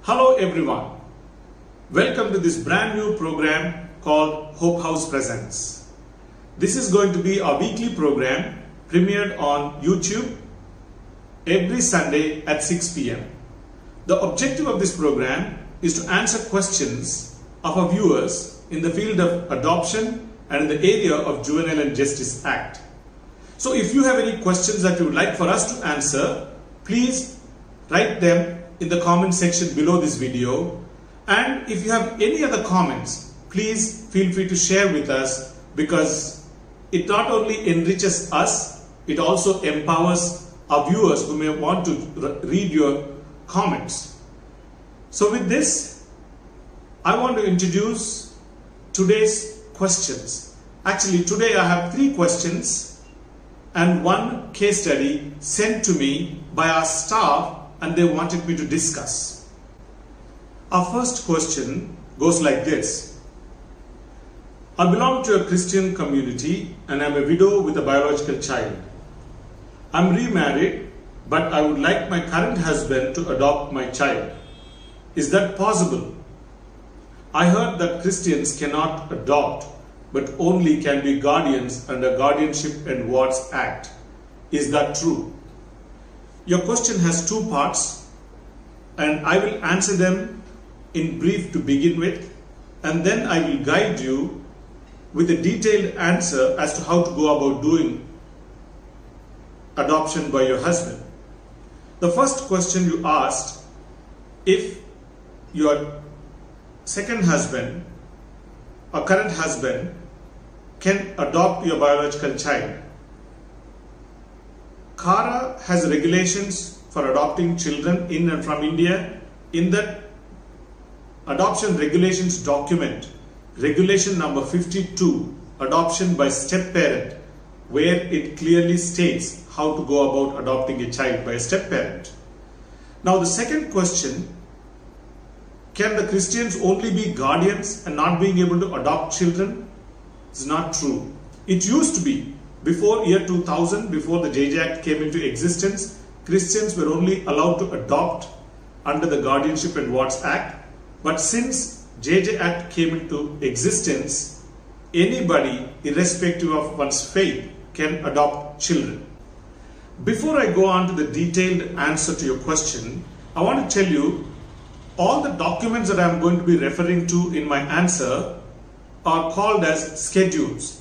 Hello everyone, welcome to this brand new program called Hope House Presents. This is going to be a weekly program premiered on YouTube every Sunday at 6 p.m. The objective of this program is to answer questions of our viewers in the field of adoption and in the area of Juvenile and Justice Act. So if you have any questions that you would like for us to answer, please write them in the comment section below this video, and if you have any other comments, please feel free to share with us, because it not only enriches us, it also empowers our viewers who may want to read your comments. So with this, I want to introduce today's questions. Actually, today I have 3 questions and 1 case study sent to me by our staff, and they wanted me to discuss. Our first question goes like this. I belong to a Christian community and I'm a widow with a biological child. I'm remarried, but I would like my current husband to adopt my child. Is that possible? I heard that Christians cannot adopt, but only can be guardians under Guardianship And Wards Act. Is that true? Your question has 2 parts, and I will answer them in brief to begin with, and then I will guide you with a detailed answer as to how to go about doing adoption by your husband. The first question you asked, if your second husband or current husband can adopt your biological child. GAWA has regulations for adopting children in and from India. In that adoption regulations document, regulation number 52, adoption by step parent, where it clearly states how to go about adopting a child by a step parent. Now the second question, can the Christians only be guardians and not being able to adopt children? It's not true. It used to be. Before year 2000, before the JJAct came into existence, Christians were only allowed to adopt under the Guardianship And Wards Act. But since JJAct came into existence, anybody, irrespective of one's faith, can adopt children. Before I go on to the detailed answer to your question, I want to tell you all the documents that I am going to be referring to in my answer are called as schedules.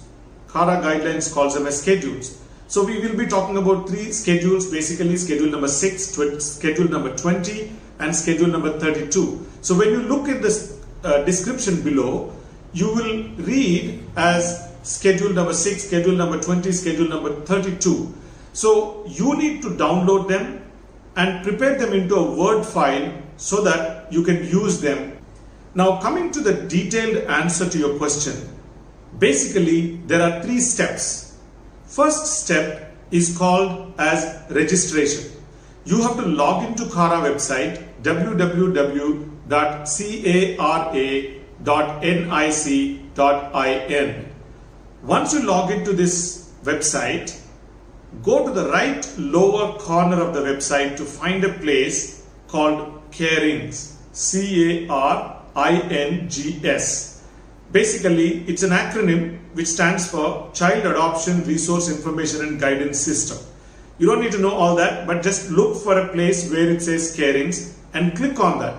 GAWA guidelines calls them as schedules. So we will be talking about 3 schedules, basically schedule number 6, schedule number 20 and schedule number 32. So when you look at this description below, you will read as schedule number 6, schedule number 20, schedule number 32. So you need to download them and prepare them into a Word file so that you can use them. Now coming to the detailed answer to your question, basically there are 3 steps. First step is called as registration. You have to log into GAWA website www.cara.nic.in. Once you log into this website, go to the right lower corner of the website to find a place called Carings, C-A-R-I-N-G-S. Basically, it's an acronym which stands for Child Adoption Resource Information and Guidance System. You don't need to know all that, but just look for a place where it says Carings and click on that.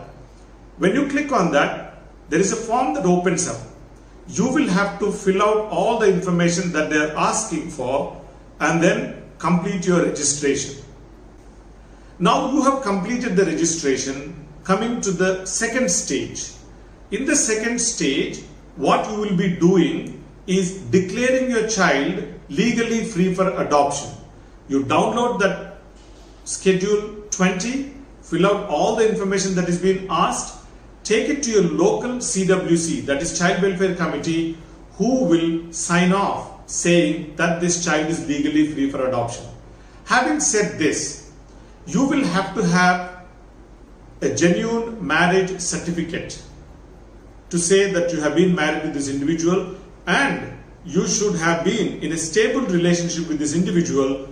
When you click on that, there is a form that opens up. You will have to fill out all the information that they are asking for and then complete your registration. Now you have completed the registration. Coming to the second stage. In the second stage, what you will be doing is declaring your child legally free for adoption. You download that schedule 20, fill out all the information that is being asked, take it to your local CWC, that is Child Welfare Committee, who will sign off saying that this child is legally free for adoption. Having said this, you will have to have a genuine marriage certificate to say that you have been married with this individual, and you should have been in a stable relationship with this individual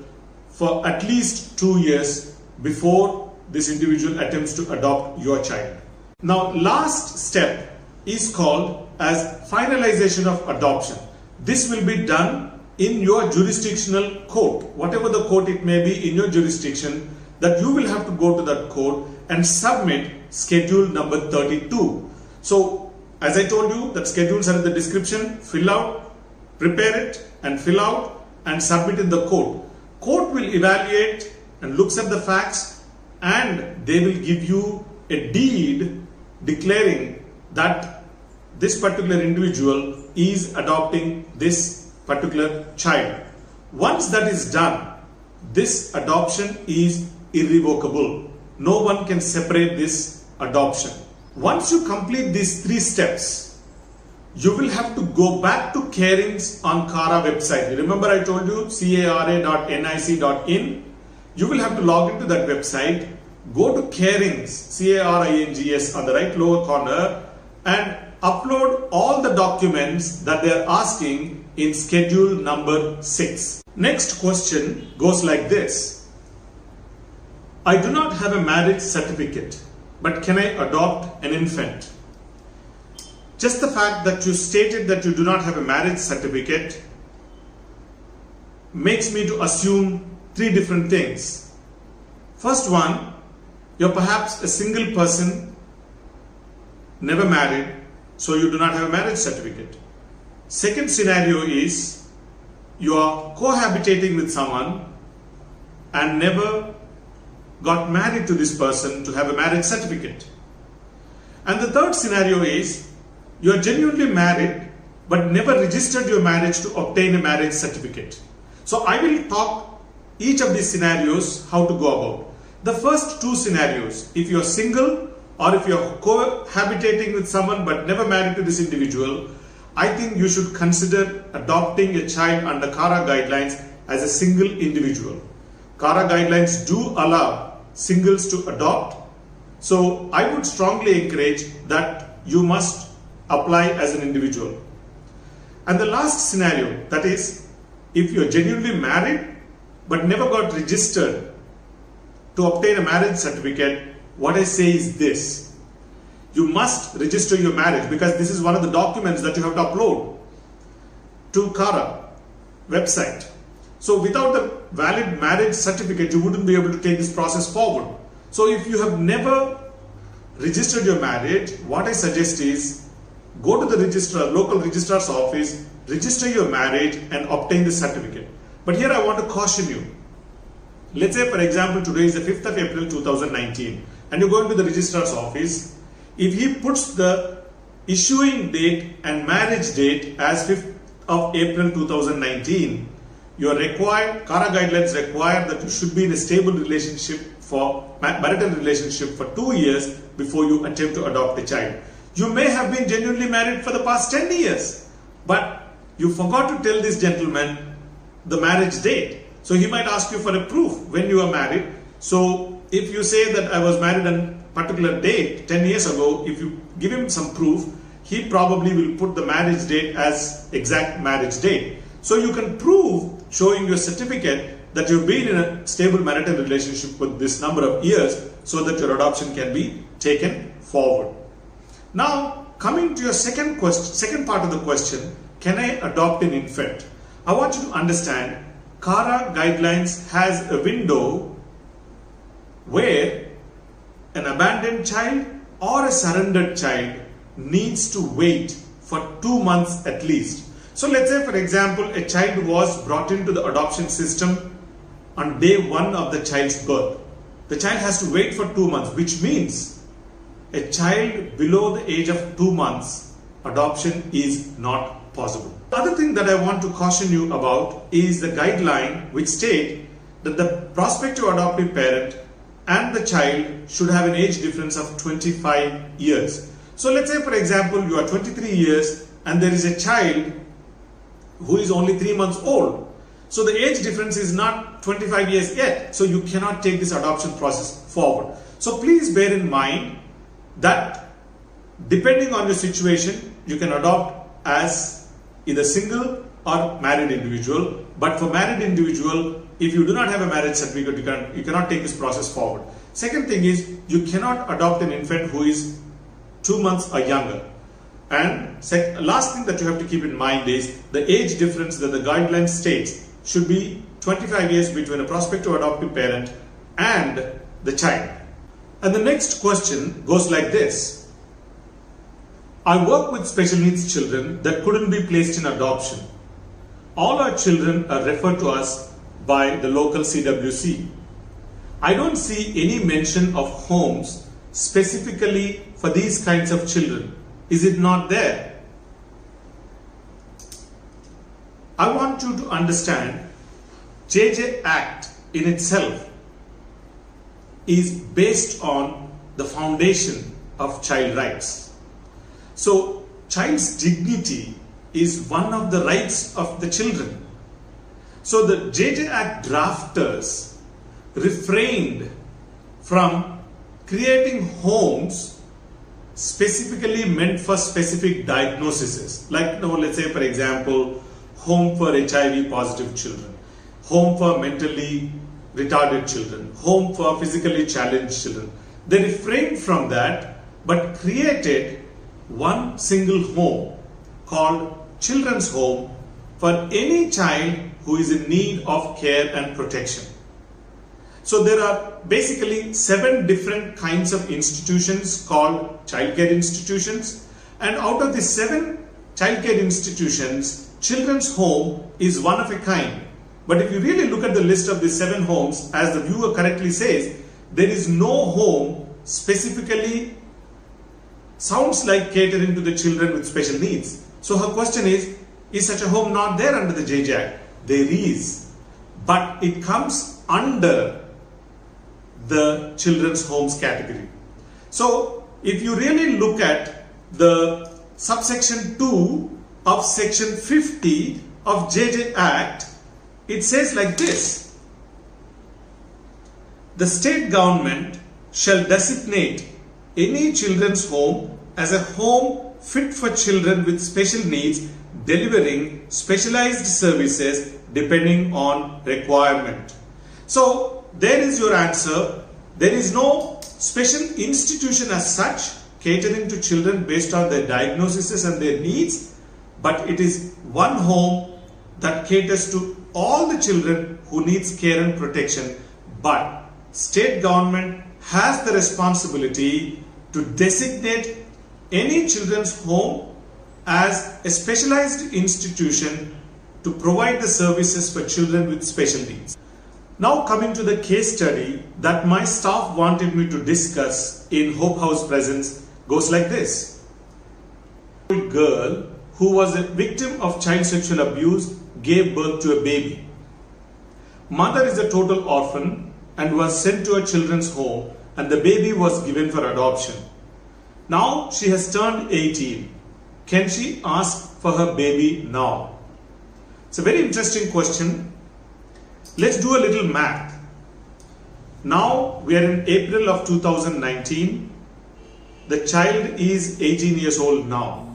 for at least 2 years before this individual attempts to adopt your child. Now, last step is called as finalization of adoption. This will be done in your jurisdictional court, whatever the court it may be in your jurisdiction, that you will have to go to that court and submit schedule number 32. So, as I told you, that schedules are in the description. Fill out, prepare it and fill out and submit in the court. Court will evaluate and looks at the facts, and they will give you a deed declaring that this particular individual is adopting this particular child. Once that is done, this adoption is irrevocable. No one can separate this adoption. Once you complete these 3 steps, you will have to go back to Carings on CARA website. You remember I told you cara.nic.in. You will have to log into that website, go to Carings, C-A-R-I-N-G-S on the right lower corner, and upload all the documents that they are asking in schedule number 6. Next question goes like this. I do not have a marriage certificate, but can I adopt an infant? Just the fact that you stated that you do not have a marriage certificate makes me to assume 3 different things. First one, you're perhaps a single person, never married, so you do not have a marriage certificate. Second scenario is you are cohabitating with someone and never got married to this person to have a marriage certificate. And the third scenario is you are genuinely married but never registered your marriage to obtain a marriage certificate. So I will talk each of these scenarios how to go about. The first 2 scenarios, if you are single or if you are cohabitating with someone but never married to this individual, I think you should consider adopting a child under CARA guidelines as a single individual. CARA guidelines do allow singles to adopt, so I would strongly encourage that you must apply as an individual. And the last scenario, that is, if you are genuinely married but never got registered to obtain a marriage certificate, what I say is this: you must register your marriage, because this is one of the documents that you have to upload to CARA website. So without the valid marriage certificate, you wouldn't be able to take this process forward. So if you have never registered your marriage, what I suggest is go to the registrar, local registrar's office, register your marriage and obtain the certificate. But here I want to caution you. Let's say, for example, today is the 5th of April 2019 and you go into the registrar's office. If he puts the issuing date and marriage date as 5th of April 2019, you are required, CARA guidelines require that you should be in a stable relationship marital relationship for 2 years before you attempt to adopt a child. You may have been genuinely married for the past 10 years, but you forgot to tell this gentleman the marriage date. So he might ask you for a proof when you are married. So if you say that I was married on a particular date 10 years ago, if you give him some proof, he probably will put the marriage date as exact marriage date. So you can prove, showing your certificate, that you've been in a stable marital relationship with this number of years so that your adoption can be taken forward. Now, coming to your second part of the question, can I adopt an infant? I want you to understand, CARA guidelines has a window where an abandoned child or a surrendered child needs to wait for 2 months at least. So let's say, for example, a child was brought into the adoption system on day 1 of the child's birth. The child has to wait for 2 months, which means a child below the age of 2 months, adoption is not possible. The other thing that I want to caution you about is the guideline which state that the prospective adoptive parent and the child should have an age difference of 25 years. So let's say, for example, you are 23 years and there is a child who is only 3 months old. So the age difference is not 25 years yet. So you cannot take this adoption process forward. So please bear in mind that depending on your situation, you can adopt as either single or married individual. But for married individual, if you do not have a marriage certificate, you cannot take this process forward. Second thing is, you cannot adopt an infant who is 2 months or younger. And last thing that you have to keep in mind is the age difference that the guideline states should be 25 years between a prospective adoptive parent and the child. And the next question goes like this. I work with special needs children that couldn't be placed in adoption. All our children are referred to us by the local CWC. I don't see any mention of homes specifically for these kinds of children. Is it not there? I want you to understand JJAct in itself is based on the foundation of child rights. So child's dignity is one of the rights of the children. So the JJAct drafters refrained from creating homes specifically meant for specific diagnoses. Like, let's say for example, home for HIV positive children, home for mentally retarded children, home for physically challenged children. They refrained from that but created one single home called Children's Home for any child who is in need of care and protection. So there are basically 7 different kinds of institutions called childcare institutions, and out of the 7 childcare institutions, Children's Home is one of a kind. But if you really look at the list of the 7 homes, as the viewer correctly says, there is no home specifically sounds like catering to the children with special needs. So her question is such a home not there under the JJAct? There is, but it comes under the children's homes category. So if you really look at the subsection 2 of section 50 of JJAct, it says like this: the state government shall designate any children's home as a home fit for children with special needs, delivering specialized services depending on requirement. So there is your answer. There is no special institution as such catering to children based on their diagnoses and their needs, but it is one home that caters to all the children who needs care and protection. But state government has the responsibility to designate any children's home as a specialized institution to provide the services for children with special needs. Now coming to the case study that my staff wanted me to discuss in Hope House Presence goes like this. A girl who was a victim of child sexual abuse gave birth to a baby. Mother is a total orphan and was sent to a children's home, and the baby was given for adoption. Now she has turned 18. Can she ask for her baby now? It's a very interesting question. Let's do a little math. Now we are in April of 2019. The child is 18 years old now.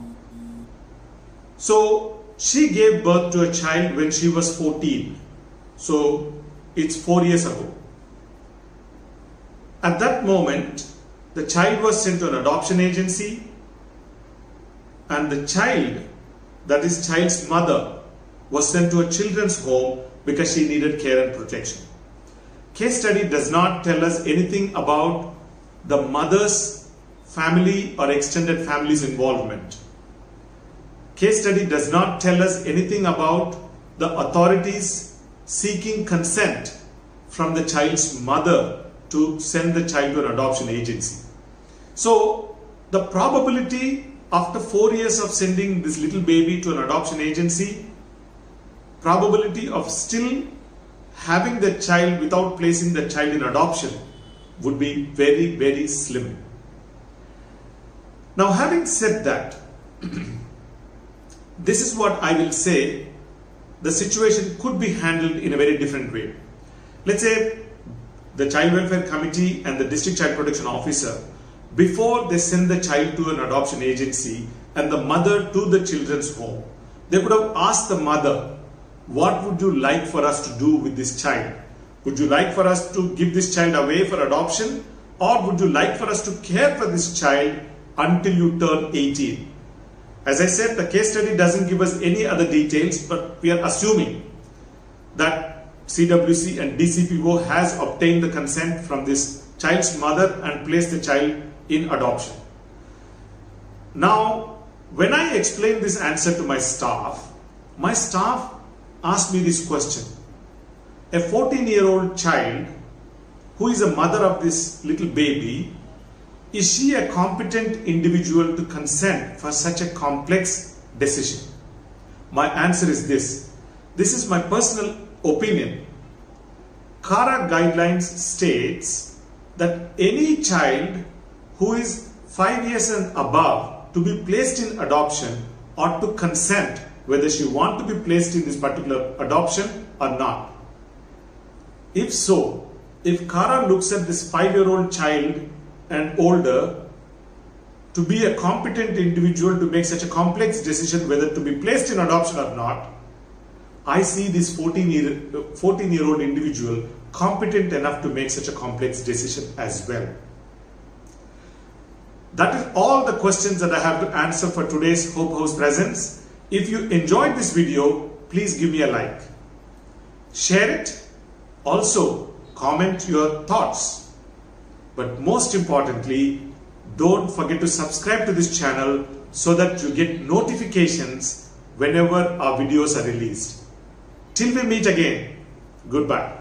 So she gave birth to a child when she was 14. So it's 4 years ago. At that moment, the child was sent to an adoption agency, and the child, that is child's mother, was sent to a children's home because she needed care and protection. Case study does not tell us anything about the mother's family or extended family's involvement. Case study does not tell us anything about the authorities seeking consent from the child's mother to send the child to an adoption agency. So the probability after 4 years of sending this little baby to an adoption agency, probability of still having the child without placing the child in adoption would be very, very slim. Now, having said that, this is what I will say, the situation could be handled in a very different way. Let's say the Child Welfare Committee and the District Child Protection Officer, before they send the child to an adoption agency and the mother to the children's home, they could have asked the mother, what would you like for us to do with this child? Would you like for us to give this child away for adoption, or would you like for us to care for this child until you turn 18. As I said, the case study doesn't give us any other details, but we are assuming that CWC and DCPO has obtained the consent from this child's mother and placed the child in adoption. Now, when I explained this answer to my staff asked me this question. A 14-year-old child who is a mother of this little baby, is she a competent individual to consent for such a complex decision? My answer is this. This is my personal opinion. GAWA guidelines states that any child who is 5 years and above to be placed in adoption ought to consent whether she wants to be placed in this particular adoption or not. If so, if GAWA looks at this 5-year-old child and older to be a competent individual to make such a complex decision whether to be placed in adoption or not, I see this 14-year-old individual competent enough to make such a complex decision as well. That is all the questions that I have to answer for today's Hope House Presents. If you enjoyed this video, please give me a like. Share it. Also, comment your thoughts. But most importantly, don't forget to subscribe to this channel so that you get notifications whenever our videos are released. Till we meet again, goodbye.